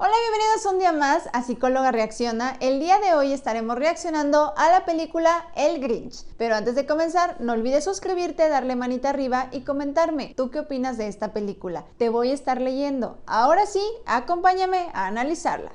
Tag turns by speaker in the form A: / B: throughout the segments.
A: Hola, bienvenidos un día más a Psicóloga Reacciona. El día de hoy estaremos reaccionando a la película El Grinch. Pero antes de comenzar, no olvides suscribirte, darle manita arriba y comentarme, ¿tú qué opinas de esta película? Te voy a estar leyendo. Ahora sí, acompáñame a analizarla.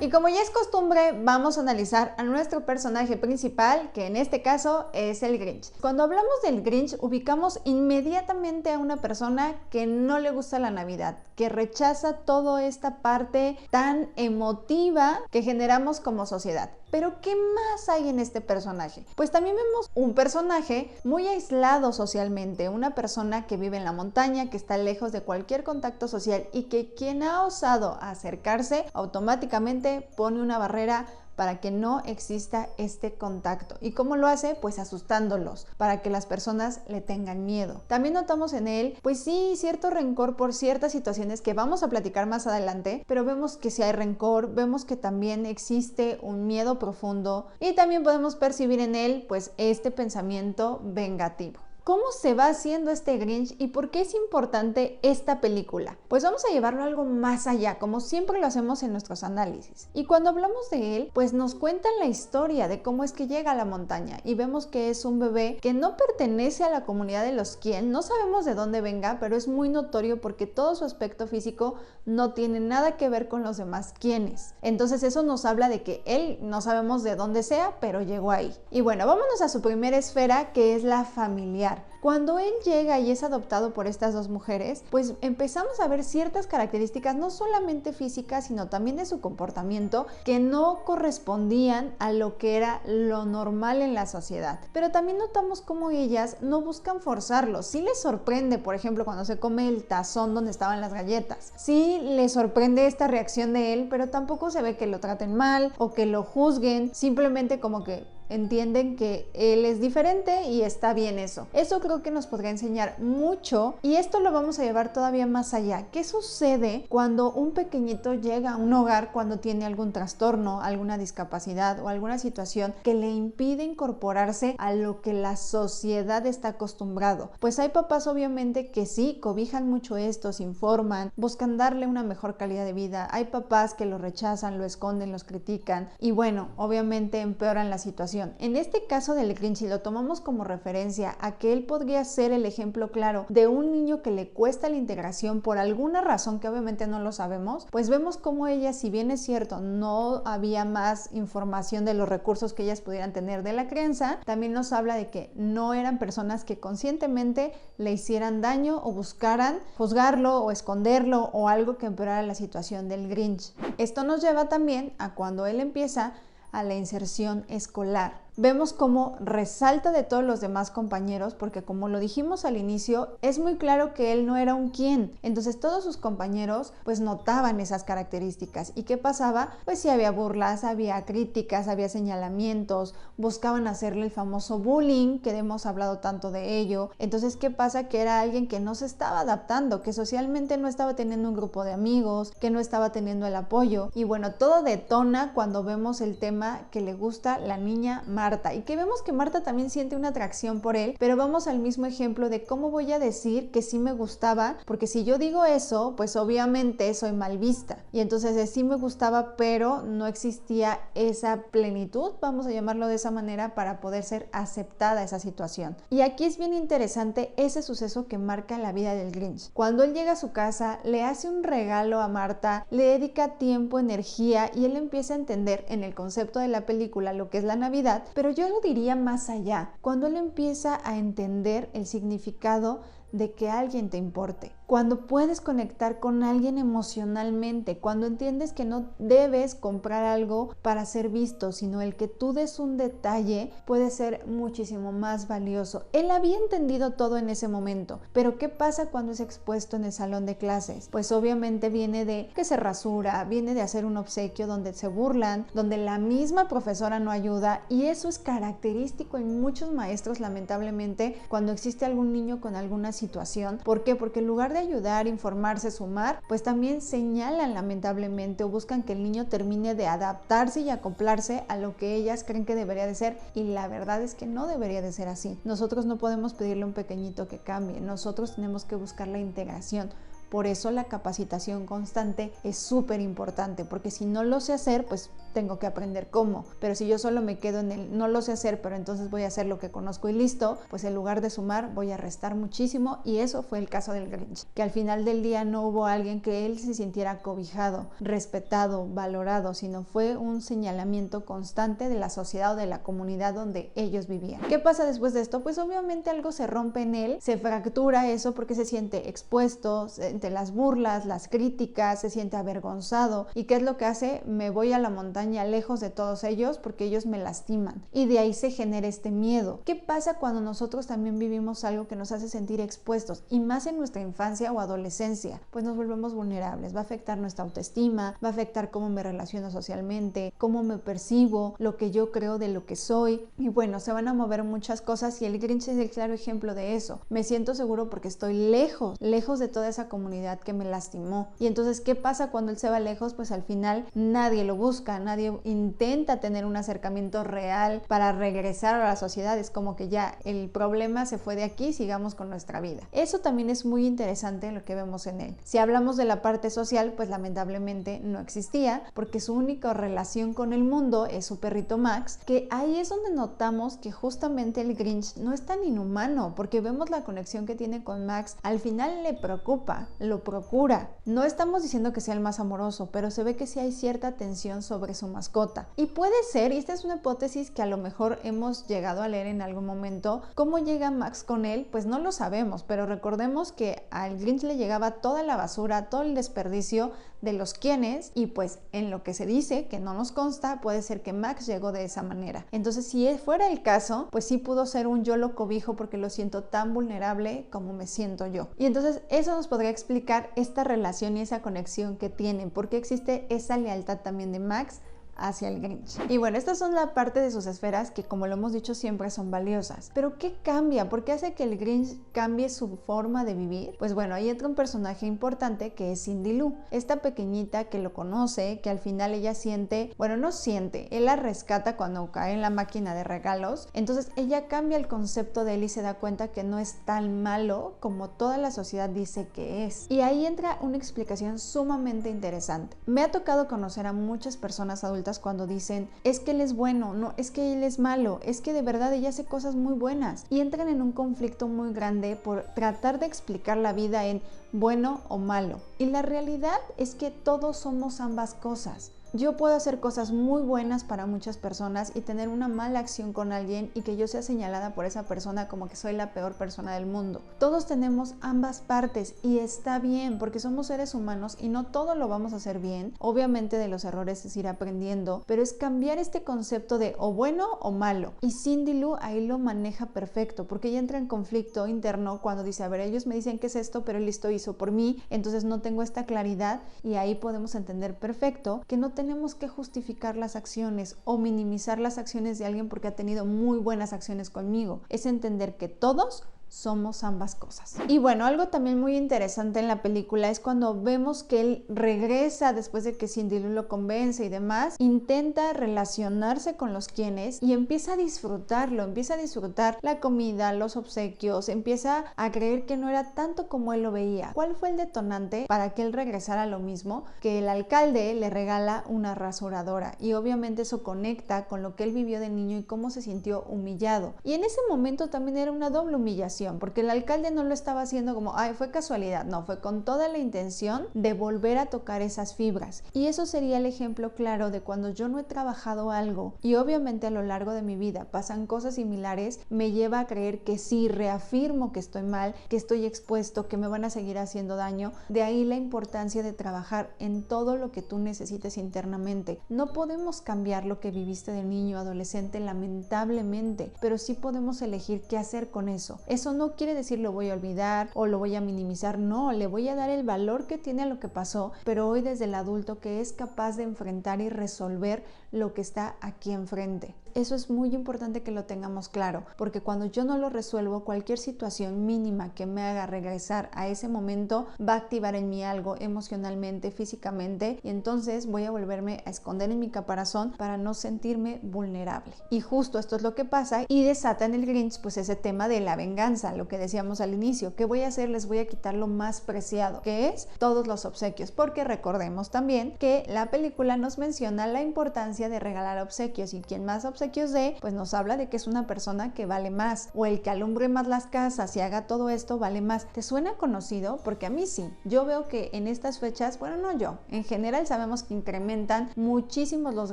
A: Y como ya es costumbre, vamos a analizar a nuestro personaje principal, que en este caso es el Grinch. Cuando hablamos del Grinch, ubicamos inmediatamente a una persona que no le gusta la Navidad, que rechaza toda esta parte tan emotiva que generamos como sociedad. Pero ¿qué más hay en este personaje? Pues también vemos un personaje muy aislado socialmente, una persona que vive en la montaña, que está lejos de cualquier contacto social y que quien ha osado acercarse automáticamente pone una barrera para que no exista este contacto. ¿Y cómo lo hace? Pues asustándolos, para que las personas le tengan miedo. También notamos en él, pues sí, cierto rencor por ciertas situaciones que vamos a platicar más adelante, pero vemos que sí hay rencor, vemos que también existe un miedo profundo y también podemos percibir en él, pues, este pensamiento vengativo. ¿Cómo se va haciendo este Grinch y por qué es importante esta película? Pues vamos a llevarlo a algo más allá, como siempre lo hacemos en nuestros análisis. Y cuando hablamos de él, pues nos cuentan la historia de cómo es que llega a la montaña y vemos que es un bebé que no pertenece a la comunidad de los Quién, no sabemos de dónde venga, pero es muy notorio porque todo su aspecto físico no tiene nada que ver con los demás Quiénes. Entonces eso nos habla de que él no sabemos de dónde sea, pero llegó ahí. Y bueno, vámonos a su primera esfera, que es la familiar. Cuando él llega y es adoptado por estas dos mujeres, pues empezamos a ver ciertas características no solamente físicas, sino también de su comportamiento que no correspondían a lo que era lo normal en la sociedad. Pero también notamos cómo ellas no buscan forzarlo. Sí les sorprende, por ejemplo, cuando se come el tazón donde estaban las galletas. Sí les sorprende esta reacción de él, pero tampoco se ve que lo traten mal o que lo juzguen, simplemente como que entienden que él es diferente y está bien eso. Eso creo que nos podría enseñar mucho y esto lo vamos a llevar todavía más allá. ¿Qué sucede cuando un pequeñito llega a un hogar cuando tiene algún trastorno, alguna discapacidad o alguna situación que le impide incorporarse a lo que la sociedad está acostumbrado? Pues hay papás obviamente que sí, cobijan mucho esto, se informan, buscan darle una mejor calidad de vida. Hay papás que lo rechazan, lo esconden, los critican y bueno, obviamente empeoran la situación. En este caso del Grinch, si lo tomamos como referencia a que él podría ser el ejemplo claro de un niño que le cuesta la integración por alguna razón que obviamente no lo sabemos, pues vemos cómo ella, si bien es cierto, no había más información de los recursos que ellas pudieran tener de la crianza, también nos habla de que no eran personas que conscientemente le hicieran daño o buscaran juzgarlo o esconderlo o algo que empeorara la situación del Grinch. Esto nos lleva también a cuando él empieza a la inserción escolar. Vemos cómo resalta de todos los demás compañeros porque, como lo dijimos al inicio, es muy claro que él no era un quién. Entonces todos sus compañeros pues notaban esas características. ¿Y qué pasaba? Pues sí, había burlas, había críticas, había señalamientos, buscaban hacerle el famoso bullying, que hemos hablado tanto de ello. Entonces, ¿qué pasa? Que era alguien que no se estaba adaptando, que socialmente no estaba teniendo un grupo de amigos, que no estaba teniendo el apoyo. Y bueno, todo detona cuando vemos el tema que le gusta la niña Marta y que vemos que Marta también siente una atracción por él, pero vamos al mismo ejemplo de cómo voy a decir que sí me gustaba, porque si yo digo eso, pues obviamente soy mal vista. Y entonces sí me gustaba, pero no existía esa plenitud, vamos a llamarlo de esa manera, para poder ser aceptada esa situación. Y aquí es bien interesante ese suceso que marca la vida del Grinch. Cuando él llega a su casa, le hace un regalo a Marta, le dedica tiempo, energía y él empieza a entender en el concepto de la película lo que es la Navidad, pero yo lo diría más allá, cuando él empieza a entender el significado de que alguien te importe. Cuando puedes conectar con alguien emocionalmente, cuando entiendes que no debes comprar algo para ser visto, sino el que tú des un detalle puede ser muchísimo más valioso. Él había entendido todo en ese momento, pero ¿qué pasa cuando es expuesto en el salón de clases? Pues obviamente viene de que se rasura, viene de hacer un obsequio donde se burlan, donde la misma profesora no ayuda, y eso es característico en muchos maestros, lamentablemente, cuando existe algún niño con alguna situación. ¿Por qué? Porque en lugar de ayudar, informarse, sumar, pues también señalan lamentablemente o buscan que el niño termine de adaptarse y acoplarse a lo que ellas creen que debería de ser, y la verdad es que no debería de ser así. Nosotros no podemos pedirle a un pequeñito que cambie, nosotros tenemos que buscar la integración. Por eso la capacitación constante es súper importante, porque si no lo sé hacer, pues tengo que aprender cómo. Pero si yo solo me quedo en el no lo sé hacer, pero entonces voy a hacer lo que conozco y listo, pues en lugar de sumar voy a restar muchísimo. Y eso fue el caso del Grinch, que al final del día no hubo alguien que él se sintiera cobijado, respetado, valorado, sino fue un señalamiento constante de la sociedad o de la comunidad donde ellos vivían. ¿Qué pasa después de esto? Pues obviamente algo se rompe en él, se fractura eso porque se siente expuesto ante las burlas, las críticas, se siente avergonzado. ¿Y qué es lo que hace? Me voy a la montaña lejos de todos ellos porque ellos me lastiman. Y de ahí se genera este miedo. ¿Qué pasa cuando nosotros también vivimos algo que nos hace sentir expuestos? Y más en nuestra infancia o adolescencia, pues nos volvemos vulnerables. Va a afectar nuestra autoestima, va a afectar cómo me relaciono socialmente, cómo me percibo, lo que yo creo de lo que soy. Y bueno, se van a mover muchas cosas y el Grinch es el claro ejemplo de eso. Me siento seguro porque estoy lejos de toda esa comunidad que me lastimó. Y entonces, ¿qué pasa cuando él se va lejos? Pues al final nadie lo busca, nadie intenta tener un acercamiento real para regresar a la sociedad. Es como que ya el problema se fue de aquí, sigamos con nuestra vida. Eso también es muy interesante lo que vemos en él. Si hablamos de la parte social, pues lamentablemente no existía, porque su única relación con el mundo es su perrito Max, que ahí es donde notamos que justamente el Grinch no es tan inhumano, porque vemos la conexión que tiene con Max. Al final le preocupa, lo procura. No estamos diciendo que sea el más amoroso, pero se ve que sí hay cierta tensión sobre su mascota. Y puede ser, y esta es una hipótesis que a lo mejor hemos llegado a leer en algún momento, ¿cómo llega Max con él? Pues no lo sabemos, pero recordemos que al Grinch le llegaba toda la basura, todo el desperdicio de los quienes, y pues en lo que se dice, que no nos consta, puede ser que Max llegó de esa manera. Entonces, si fuera el caso, pues sí pudo ser un yo lo cobijo porque lo siento tan vulnerable como me siento yo. Y entonces eso nos podría explicar esta relación y esa conexión que tienen, porque existe esa lealtad también de Max hacia el Grinch. Y bueno, estas son la parte de sus esferas que, como lo hemos dicho, siempre son valiosas. Pero ¿qué cambia? ¿Por qué hace que el Grinch cambie su forma de vivir? Pues bueno, ahí entra un personaje importante que es Cindy Lou, esta pequeñita que lo conoce, que al final ella siente, bueno, no siente, él la rescata cuando cae en la máquina de regalos. Entonces ella cambia el concepto de él y se da cuenta que no es tan malo como toda la sociedad dice que es. Y ahí entra una explicación sumamente interesante. Me ha tocado conocer a muchas personas adultas cuando dicen, es que él es bueno, no, es que él es malo, es que de verdad ella hace cosas muy buenas, y entran en un conflicto muy grande por tratar de explicar la vida en bueno o malo. Y la realidad es que todos somos ambas cosas. Yo puedo hacer cosas muy buenas para muchas personas y tener una mala acción con alguien y que yo sea señalada por esa persona como que soy la peor persona del mundo. Todos tenemos ambas partes y está bien, porque somos seres humanos y no todo lo vamos a hacer bien. Obviamente de los errores es ir aprendiendo, pero es cambiar este concepto de o bueno o malo. Y Cindy Lou ahí lo maneja perfecto, porque ella entra en conflicto interno cuando dice, a ver, ellos me dicen que es esto, pero él esto hizo por mí, entonces no tengo esta claridad, y ahí podemos entender perfecto que no tenemos que justificar las acciones o minimizar las acciones de alguien porque ha tenido muy buenas acciones conmigo. Es entender que todos somos ambas cosas. Y bueno, algo también muy interesante en la película es cuando vemos que él regresa después de que Cindy Lou lo convence y demás, intenta relacionarse con los quienes y empieza a disfrutarlo, empieza a disfrutar la comida, los obsequios, empieza a creer que no era tanto como él lo veía. ¿Cuál fue el detonante para que él regresara a lo mismo? Que el alcalde le regala una rasuradora, y obviamente eso conecta con lo que él vivió de niño y cómo se sintió humillado. Y en ese momento también era una doble humillación, porque el alcalde no lo estaba haciendo como, ay, fue casualidad, no, fue con toda la intención de volver a tocar esas fibras. Y eso sería el ejemplo claro de cuando yo no he trabajado algo y obviamente a lo largo de mi vida pasan cosas similares, me lleva a creer que sí, reafirmo que estoy mal, que estoy expuesto, que me van a seguir haciendo daño. De ahí la importancia de trabajar en todo lo que tú necesites internamente. No podemos cambiar lo que viviste de niño, adolescente, lamentablemente, pero sí podemos elegir qué hacer con eso. Eso no quiere decir lo voy a olvidar o lo voy a minimizar, no, le voy a dar el valor que tiene a lo que pasó, pero hoy desde el adulto que es capaz de enfrentar y resolver lo que está aquí enfrente. eso es muy importante que lo tengamos claro, porque cuando yo no lo resuelvo, cualquier situación mínima que me haga regresar a ese momento va a activar en mí algo emocionalmente, físicamente, y entonces voy a volverme a esconder en mi caparazón para no sentirme vulnerable. Y justo esto es lo que pasa y desata en el Grinch pues ese tema de la venganza, lo que decíamos al inicio. ¿Qué voy a hacer? Les voy a quitar lo más preciado, que es todos los obsequios, porque recordemos también que la película nos menciona la importancia de regalar obsequios, y quien más obsequios dé, pues nos habla de que es una persona que vale más, o el que alumbre más las casas y haga todo esto vale más. ¿Te suena conocido? Porque a mí sí. Yo veo que en estas fechas, bueno, no yo, en general sabemos que incrementan muchísimos los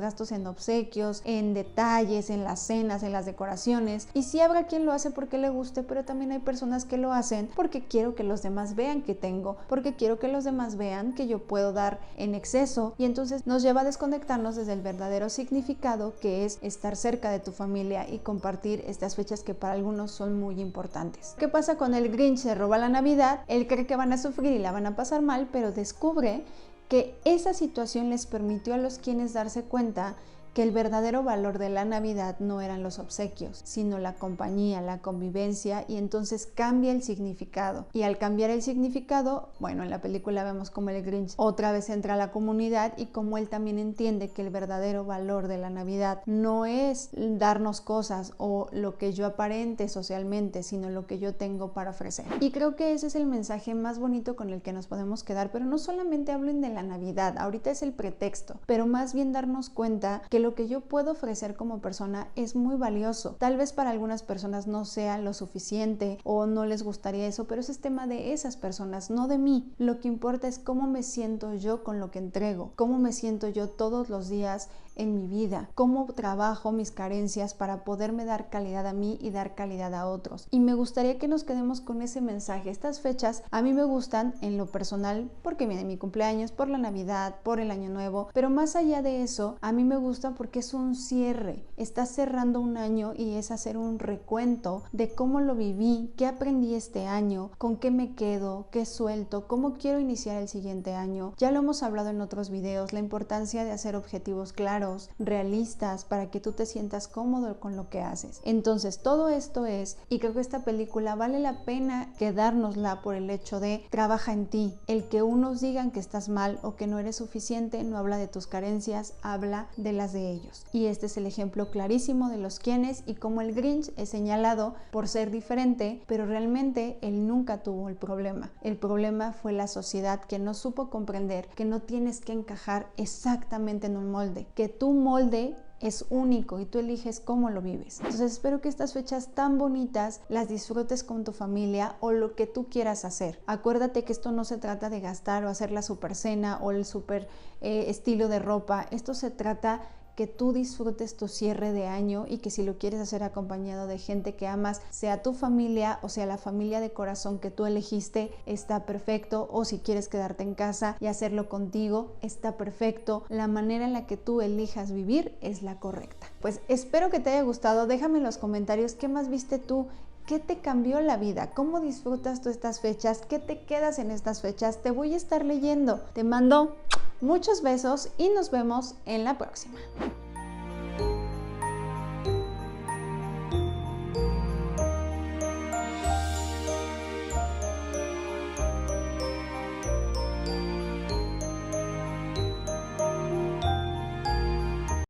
A: gastos en obsequios, en detalles, en las cenas, en las decoraciones, y sí habrá quien lo hace porque le guste, pero también hay personas que lo hacen porque quiero que los demás vean que tengo, porque quiero que los demás vean que yo puedo dar en exceso, y entonces nos lleva a desconectarnos desde el verdadero significado, que es estar cerca de tu familia y compartir estas fechas que para algunos son muy importantes. ¿Qué pasa con el Grinch? Se roba la Navidad, él cree que van a sufrir y la van a pasar mal, pero descubre que esa situación les permitió a los quienes darse cuenta que el verdadero valor de la Navidad no eran los obsequios, sino la compañía, la convivencia, y entonces cambia el significado. Y al cambiar el significado, bueno, en la película vemos como el Grinch otra vez entra a la comunidad y como él también entiende que el verdadero valor de la Navidad no es darnos cosas o lo que yo aparente socialmente, sino lo que yo tengo para ofrecer. Y creo que ese es el mensaje más bonito con el que nos podemos quedar, pero no solamente hablen de la Navidad, ahorita es el pretexto, pero más bien darnos cuenta que lo que yo puedo ofrecer como persona es muy valioso. Tal vez para algunas personas no sea lo suficiente o no les gustaría eso, pero ese es tema de esas personas, no de mí. Lo que importa es cómo me siento yo con lo que entrego, cómo me siento yo todos los días en mi vida, cómo trabajo mis carencias para poderme dar calidad a mí y dar calidad a otros. Y me gustaría que nos quedemos con ese mensaje. Estas fechas a mí me gustan en lo personal porque viene mi cumpleaños, por la Navidad, por el Año Nuevo, pero más allá de eso, a mí me gusta porque es un cierre. Estás cerrando un año y es hacer un recuento de cómo lo viví, qué aprendí este año, con qué me quedo, qué suelto, cómo quiero iniciar el siguiente año. Ya lo hemos hablado en otros videos, la importancia de hacer objetivos claros, realistas, para que tú te sientas cómodo con lo que haces. Entonces todo esto es, y creo que esta película vale la pena quedárnosla por el hecho de trabaja en ti. El que unos digan que estás mal o que no eres suficiente no habla de tus carencias, habla de las de ellos. Y este es el ejemplo clarísimo de los quienes y cómo el Grinch es señalado por ser diferente, pero realmente él nunca tuvo el problema. El problema fue la sociedad que no supo comprender que no tienes que encajar exactamente en un molde, que tu molde es único y tú eliges cómo lo vives. Entonces espero que estas fechas tan bonitas las disfrutes con tu familia o lo que tú quieras hacer. Acuérdate que esto no se trata de gastar o hacer la super cena o el super estilo de ropa. Esto se trata que tú disfrutes tu cierre de año y que si lo quieres hacer acompañado de gente que amas, sea tu familia o sea la familia de corazón que tú elegiste, está perfecto. O si quieres quedarte en casa y hacerlo contigo, está perfecto. La manera en la que tú elijas vivir es la correcta. Pues espero que te haya gustado. Déjame en los comentarios qué más viste tú. ¿Qué te cambió la vida? ¿Cómo disfrutas tú estas fechas? ¿Qué te quedas en estas fechas? Te voy a estar leyendo. Te mando muchos besos y nos vemos en la próxima.